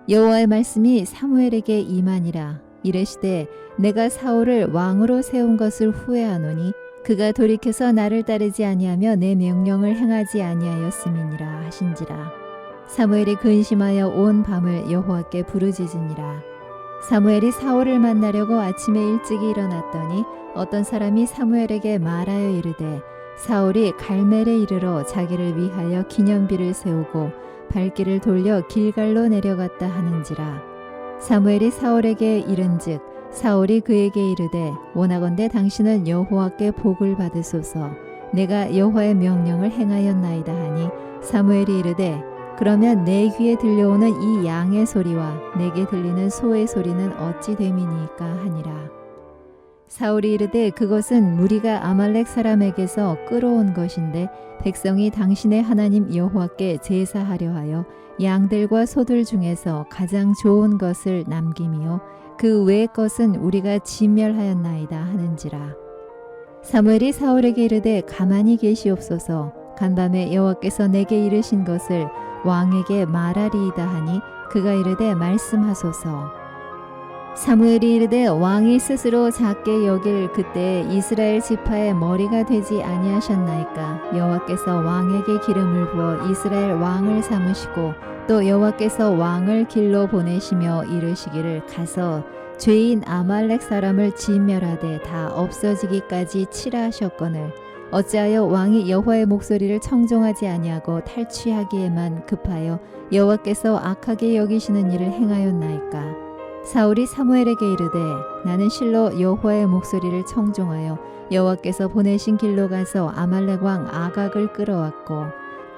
여호와의 말씀이 사무엘에게 임하니라. 이르시되 내가 사울을 왕으로 세운 것을 후회하노니 그가 돌이켜서 나를 따르지 아니하며 내 명령을 행하지 아니하였음이니라 하신지라. 사무엘이 근심하여 온 밤을 여호와께 부르짖으니라. 사무엘이 사울을 만나려고 아침에 일찍이 일어났더니 어떤 사람이 사무엘에게 말하여 이르되 사울이 갈멜에 이르러 자기를 위하여 기념비를 세우고 발길을 돌려 길갈로 내려갔다 하는지라. 사무엘이 사울에게 이른즉 사울이 그에게 이르되 원하건대 당신은 여호와께 복을 받으소서. 내가 여호와의 명령을 행하였나이다 하니 사무엘이 이르되 그러면 내 귀에 들려오는 이 양의 소리와 내게 들리는 소의 소리는 어찌 됨이니까 하니라. 사울이 이르되 그것은 무리가 아말렉 사람에게서 끌어온 것인데 백성이 당신의 하나님 여호와께 제사하려 하여 양들과 소들 중에서 가장 좋은 것을 남김이요 그 외의 것은 우리가 진멸하였나이다 하는지라. 사무엘이 사울에게 이르되 가만히 계시옵소서. 간밤에 여호와께서 내게 이르신 것을 왕에게 말하리이다 하니 그가 이르되 말씀하소서. 사무엘이 이르되 왕이 스스로 작게 여길 그때 이스라엘 지파의 머리가 되지 아니하셨나이까. 여호와께서 왕에게 기름을 부어 이스라엘 왕을 삼으시고 또 여호와께서 왕을 길로 보내시며 이르시기를 가서 죄인 아말렉 사람을 진멸하되 다 없어지기까지 치라 하셨거늘 어찌하여 왕이 여호와의 목소리를 청종하지 아니하고 탈취하기에만 급하여 여호와께서 악하게 여기시는 일을 행하였나이까. 사울이 사무엘에게 이르되 나는 실로 여호와의 목소리를 청종하여 여호와께서 보내신 길로 가서 아말렉 왕 아각을 끌어왔고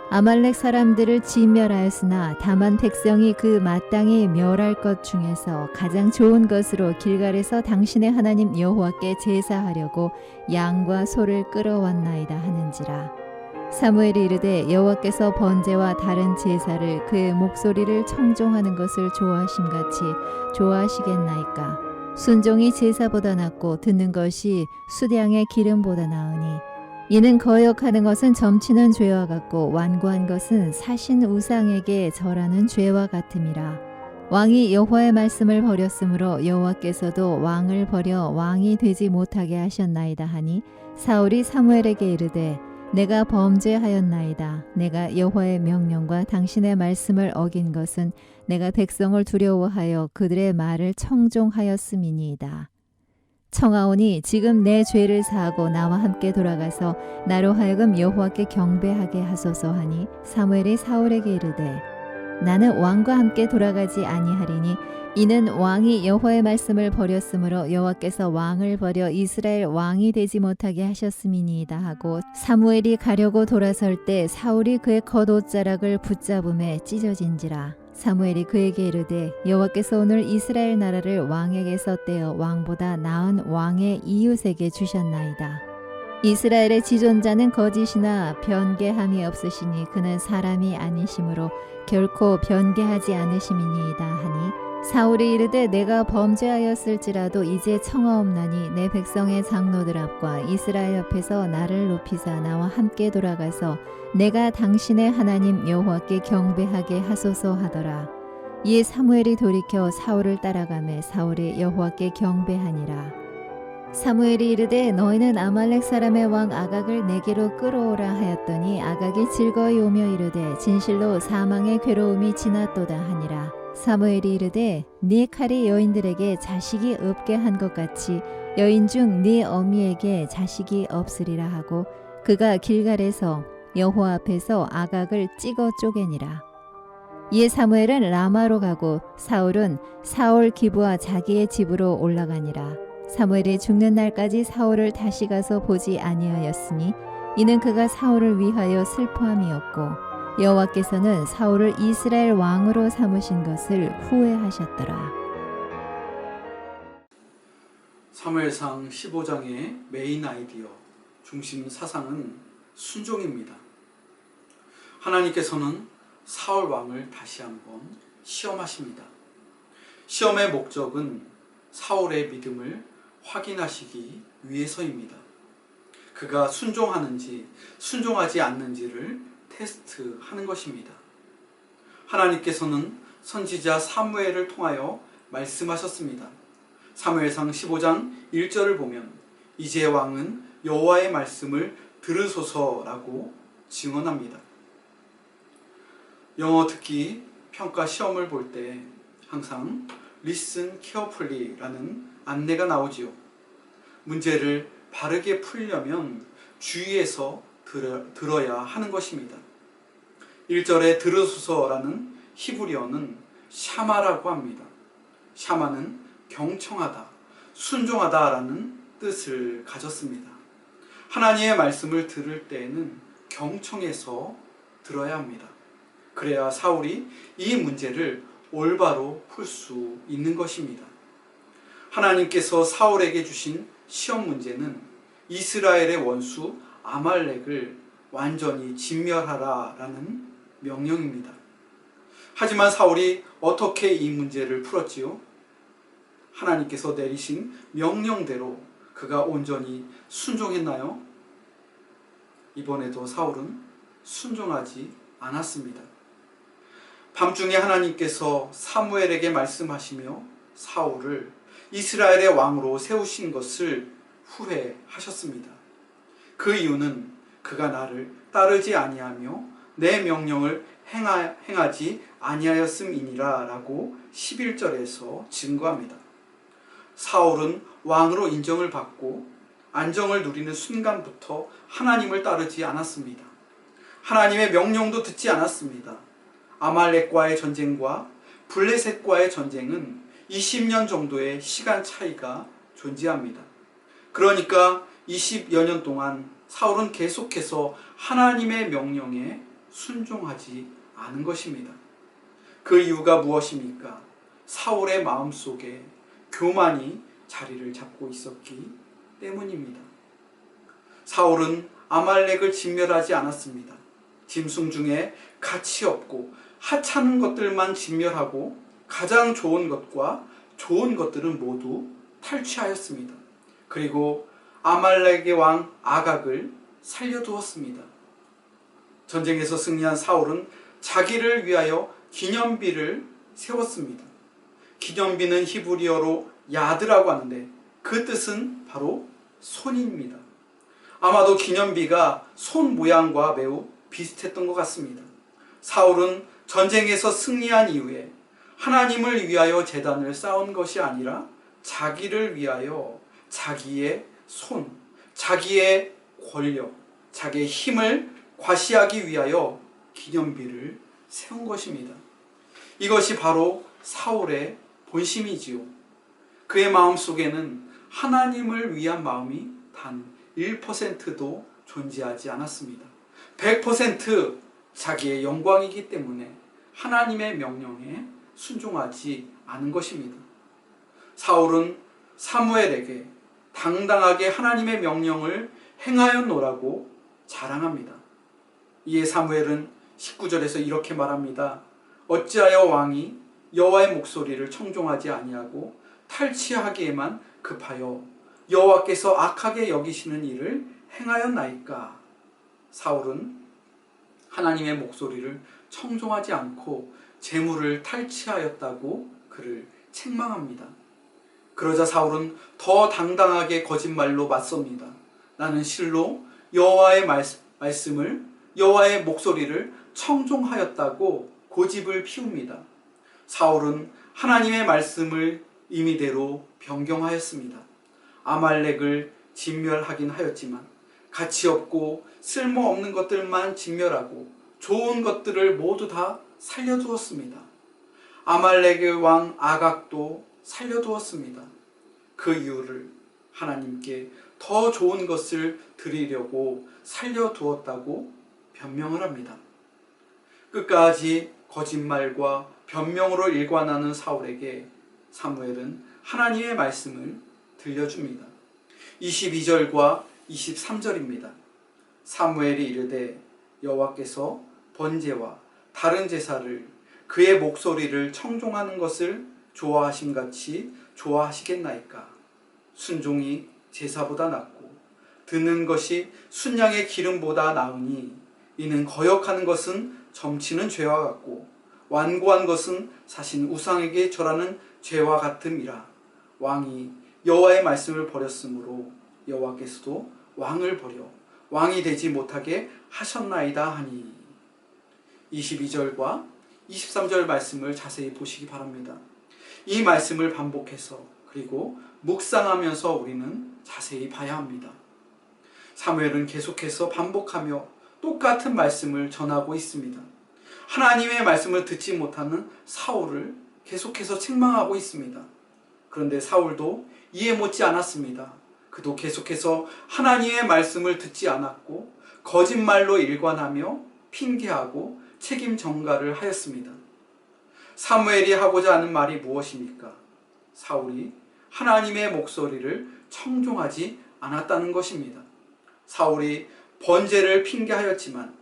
아말렉 사람들을 진멸하였으나 다만 백성이 그 마땅히 멸할 것 중에서 가장 좋은 것으로 길갈에서 당신의 하나님 여호와께 제사하려고 양과 소를 끌어왔나이다 하는지라. 사무엘이 이르되 여호와께서 번제와 다른 제사를 그의 목소리를 청종하는 것을 좋아하심같이 좋아하시겠나이까. 순종이 제사보다 낫고 듣는 것이 수량의 기름보다 나으니 이는 거역하는 것은 점치는 죄와 같고 완고한 것은 사신 우상에게 절하는 죄와 같음이라. 왕이 여호와의 말씀을 버렸으므로 여호와께서도 왕을 버려 왕이 되지 못하게 하셨나이다 하니 사울이 사무엘에게 이르되 내가 범죄하였나이다. 내가 여호와의 명령과 당신의 말씀을 어긴 것은 내가 백성을 두려워하여 그들의 말을 청종하였음이니이다. 청하오니 지금 내 죄를 사하고 나와 함께 돌아가서 나로 하여금 여호와께 경배하게 하소서 하니 사무엘이 사울에게 이르되 나는 왕과 함께 돌아가지 아니하리니 이는 왕이 여호와의 말씀을 버렸으므로 여호와께서 왕을 버려 이스라엘 왕이 되지 못하게 하셨음이니이다 하고 사무엘이 가려고 돌아설 때 사울이 그의 겉옷자락을 붙잡음에 찢어진지라. 사무엘이 그에게 이르되 여호와께서 오늘 이스라엘 나라를 왕에게서 떼어 왕보다 나은 왕의 이웃에게 주셨나이다. 이스라엘의 지존자는 거짓이나 변개함이 없으시니 그는 사람이 아니시므로 결코 변개하지 않으심이니이다 하니 사울이 이르되 내가 범죄하였을지라도 이제 청하옵나니 내 백성의 장로들 앞과 이스라엘 앞에서 나를 높이사 나와 함께 돌아가서 내가 당신의 하나님 여호와께 경배하게 하소서 하더라. 이에 사무엘이 돌이켜 사울을 따라가매 사울이 여호와께 경배하니라. 사무엘이 이르되 너희는 아말렉 사람의 왕 아각을 내게로 끌어오라 하였더니 아각이 즐거이 오며 이르되 진실로 사망의 괴로움이 지났도다 하니라. 사무엘이 이르되 네 칼이 여인들에게 자식이 없게 한 것 같이 여인 중 네 어미에게 자식이 없으리라 하고 그가 길갈에서 여호와 앞에서 아각을 찍어 쪼개니라. 이에 사무엘은 라마로 가고 사울은 사울 기브와 자기의 집으로 올라가니라. 사무엘이 죽는 날까지 사울을 다시 가서 보지 아니하였으니 이는 그가 사울을 위하여 슬퍼함이었고 여호와께서는 사울을 이스라엘 왕으로 삼으신 것을 후회하셨더라. 사무엘상 15장의 메인 아이디어, 중심 사상은 순종입니다. 하나님께서는 사울 왕을 다시 한번 시험하십니다. 시험의 목적은 사울의 믿음을 확인하시기 위해서입니다. 그가 순종하는지 순종하지 않는지를 테스트하는 것입니다. 하나님께서는 선지자 사무엘을 통하여 말씀하셨습니다. 사무엘상 15장 1절을 보면 이제 왕은 여호와의 말씀을 들으소서라고 증언합니다. 영어 듣기 평가 시험을 볼 때 항상 Listen carefully라는 안내가 나오지요. 문제를 바르게 풀려면 주의해서 들어야 하는 것입니다. 1절에 들으소서라는 히브리어는 샤마라고 합니다. 샤마는 경청하다, 순종하다라는 뜻을 가졌습니다. 하나님의 말씀을 들을 때에는 경청해서 들어야 합니다. 그래야 사울이 이 문제를 올바로 풀 수 있는 것입니다. 하나님께서 사울에게 주신 시험 문제는 이스라엘의 원수 아말렉을 완전히 진멸하라라는 명령입니다. 하지만 사울이 어떻게 이 문제를 풀었지요? 하나님께서 내리신 명령대로 그가 온전히 순종했나요? 이번에도 사울은 순종하지 않았습니다. 밤중에 하나님께서 사무엘에게 말씀하시며 사울을 이스라엘의 왕으로 세우신 것을 후회하셨습니다. 그 이유는 그가 나를 따르지 아니하며 내 명령을 행하지 아니하였음이니라 라고 11절에서 증거합니다. 사울은 왕으로 인정을 받고 안정을 누리는 순간부터 하나님을 따르지 않았습니다. 하나님의 명령도 듣지 않았습니다. 아말렉과의 전쟁과 블레셋과의 전쟁은 20년 정도의 시간 차이가 존재합니다. 그러니까 20여 년 동안 사울은 계속해서 하나님의 명령에 순종하지 않은 것입니다. 그 이유가 무엇입니까? 사울의 마음속에 교만이 자리를 잡고 있었기 때문입니다. 사울은 아말렉을 진멸하지 않았습니다. 짐승 중에 가치 없고 하찮은 것들만 진멸하고 가장 좋은 것과 좋은 것들은 모두 탈취하였습니다. 그리고 아말렉의 왕 아각을 살려두었습니다. 전쟁에서 승리한 사울은 자기를 위하여 기념비를 세웠습니다. 기념비는 히브리어로 야드라고 하는데 그 뜻은 바로 손입니다. 아마도 기념비가 손 모양과 매우 비슷했던 것 같습니다. 사울은 전쟁에서 승리한 이후에 하나님을 위하여 제단을 쌓은 것이 아니라 자기를 위하여 자기의 손, 자기의 권력, 자기의 힘을 과시하기 위하여 기념비를 세운 것입니다. 이것이 바로 사울의 본심이지요. 그의 마음속에는 하나님을 위한 마음이 단 1%도 존재하지 않았습니다. 100% 자기의 영광이기 때문에 하나님의 명령에 순종하지 않은 것입니다. 사울은 사무엘에게 당당하게 하나님의 명령을 행하였노라고 자랑합니다. 이에 사무엘은 19절에서 이렇게 말합니다. 어찌하여 왕이 여호와의 목소리를 청종하지 아니하고 탈취하기에만 급하여 여호와께서 악하게 여기시는 일을 행하였나이까? 사울은 하나님의 목소리를 청종하지 않고 재물을 탈취하였다고 그를 책망합니다. 그러자 사울은 더 당당하게 거짓말로 맞섭니다. 나는 실로 여호와의 말씀을, 여호와의 목소리를 청종하였다고 고집을 피웁니다. 사울은 하나님의 말씀을 임의대로 변경하였습니다. 아말렉을 진멸하긴 하였지만 가치 없고 쓸모없는 것들만 진멸하고 좋은 것들을 모두 다 살려두었습니다. 아말렉의 왕 아각도 살려두었습니다. 그 이유를 하나님께 더 좋은 것을 드리려고 살려두었다고 변명을 합니다. 끝까지 거짓말과 변명으로 일관하는 사울에게 사무엘은 하나님의 말씀을 들려줍니다. 22절과 23절입니다. 사무엘이 이르되 여호와께서 번제와 다른 제사를 그의 목소리를 청종하는 것을 좋아하심같이 좋아하시겠나이까? 순종이 제사보다 낫고 듣는 것이 순양의 기름보다 나으니 이는 거역하는 것은 점치는 죄와 같고 완고한 것은 사신 우상에게 절하는 죄와 같음이라. 왕이 여호와의 말씀을 버렸으므로 여호와께서도 왕을 버려 왕이 되지 못하게 하셨나이다 하니. 22절과 23절 말씀을 자세히 보시기 바랍니다. 이 말씀을 반복해서 그리고 묵상하면서 우리는 자세히 봐야 합니다. 사무엘은 계속해서 반복하며 똑같은 말씀을 전하고 있습니다. 하나님의 말씀을 듣지 못하는 사울을 계속해서 책망하고 있습니다. 그런데 사울도 이해 못지 않았습니다. 그도 계속해서 하나님의 말씀을 듣지 않았고 거짓말로 일관하며 핑계하고 책임 전가를 하였습니다. 사무엘이 하고자 하는 말이 무엇입니까? 사울이 하나님의 목소리를 청종하지 않았다는 것입니다. 사울이 번제를 핑계하였지만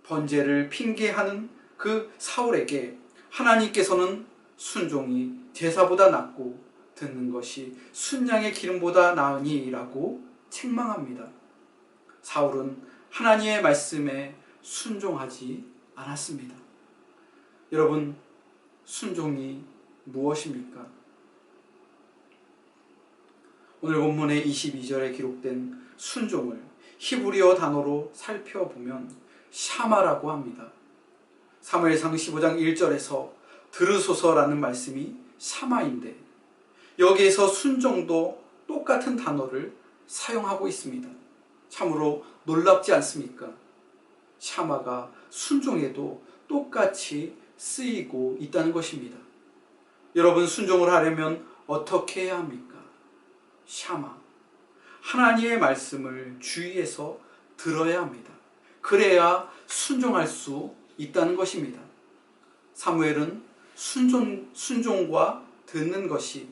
번제를 핑계하는 그 사울에게 하나님께서는 순종이 제사보다 낫고 듣는 것이 순양의 기름보다 나으니 라고 책망합니다. 사울은 하나님의 말씀에 순종하지 않았습니다. 여러분, 순종이 무엇입니까? 오늘 본문의 22절에 기록된 순종을 히브리어 단어로 살펴보면 샤마라고 합니다. 사무엘상 15장 1절에서 들으소서라는 말씀이 샤마인데 여기에서 순종도 똑같은 단어를 사용하고 있습니다. 참으로 놀랍지 않습니까? 샤마가 순종에도 똑같이 쓰이고 있다는 것입니다. 여러분, 순종을 하려면 어떻게 해야 합니까? 샤마, 하나님의 말씀을 주의해서 들어야 합니다. 그래야 순종할 수 있다는 것입니다. 사무엘은 순종과 듣는 것이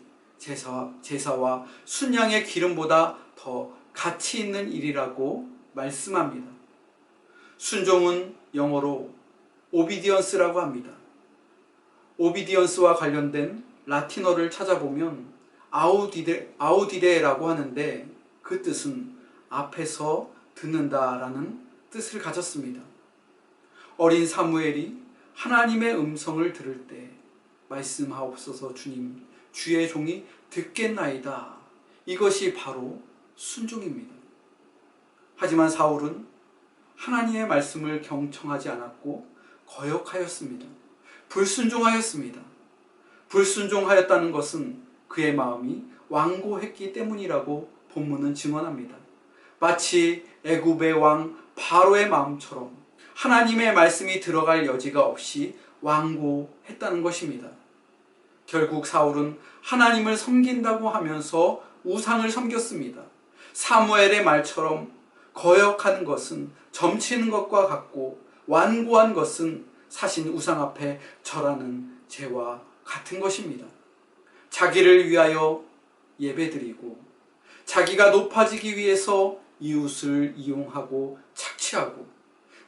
제사와 순양의 기름보다 더 가치 있는 일이라고 말씀합니다. 순종은 영어로 오비디언스라고 합니다. 오비디언스와 관련된 라틴어를 찾아보면 아우디레라고 하는데 그 뜻은 앞에서 듣는다라는 뜻을 가졌습니다. 어린 사무엘이 하나님의 음성을 들을 때 말씀하옵소서 주님, 주의 종이 듣겠나이다. 이것이 바로 순종입니다. 하지만 사울은 하나님의 말씀을 경청하지 않았고 거역하였습니다. 불순종하였습니다. 불순종하였다는 것은 그의 마음이 완고했기 때문이라고 본문은 증언합니다. 마치 애굽의 왕 바로의 마음처럼 하나님의 말씀이 들어갈 여지가 없이 완고했다는 것입니다. 결국 사울은 하나님을 섬긴다고 하면서 우상을 섬겼습니다. 사무엘의 말처럼 거역하는 것은 점치는 것과 같고 완고한 것은 사신 우상 앞에 절하는 죄와 같은 것입니다. 자기를 위하여 예배드리고 자기가 높아지기 위해서 이웃을 이용하고 착취하고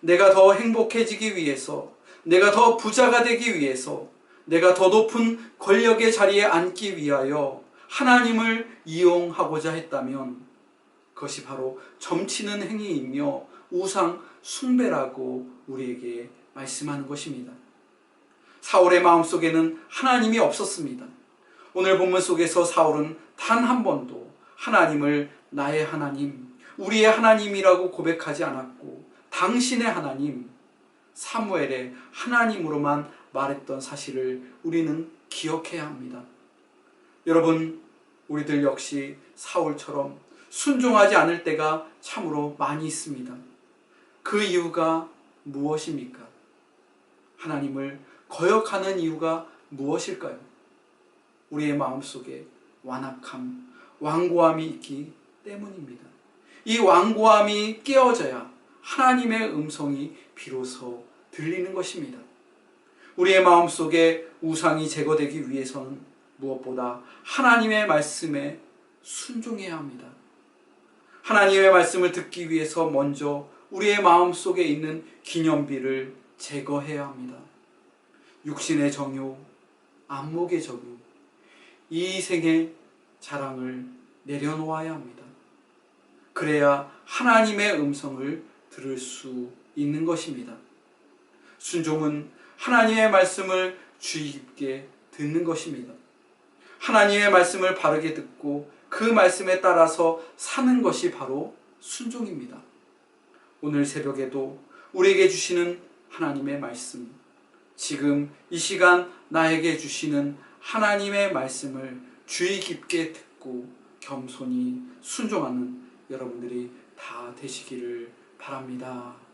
내가 더 행복해지기 위해서, 내가 더 부자가 되기 위해서, 내가 더 높은 권력의 자리에 앉기 위하여 하나님을 이용하고자 했다면 그것이 바로 점치는 행위이며 우상 숭배라고 우리에게 말씀하는 것입니다. 사울의 마음속에는 하나님이 없었습니다. 오늘 본문 속에서 사울은 단 한 번도 하나님을 나의 하나님, 우리의 하나님이라고 고백하지 않았고 당신의 하나님, 사무엘의 하나님으로만 말했던 사실을 우리는 기억해야 합니다. 여러분, 우리들 역시 사울처럼 순종하지 않을 때가 참으로 많이 있습니다. 그 이유가 무엇입니까? 하나님을 거역하는 이유가 무엇일까요? 우리의 마음속에 완악함, 완고함이 있기 때문입니다. 이 완고함이 깨어져야 하나님의 음성이 비로소 들리는 것입니다. 우리의 마음속에 우상이 제거되기 위해서는 무엇보다 하나님의 말씀에 순종해야 합니다. 하나님의 말씀을 듣기 위해서 먼저 우리의 마음속에 있는 기념비를 제거해야 합니다. 육신의 정욕, 안목의 정욕, 이생의 자랑을 내려놓아야 합니다. 그래야 하나님의 음성을 들을 수 있는 것입니다. 순종은 하나님의 말씀을 주의 깊게 듣는 것입니다. 하나님의 말씀을 바르게 듣고 그 말씀에 따라서 사는 것이 바로 순종입니다. 오늘 새벽에도 우리에게 주시는 하나님의 말씀, 지금 이 시간 나에게 주시는 하나님의 말씀을 주의 깊게 듣고 겸손히 순종하는 여러분들이 다 되시기를 바랍니다.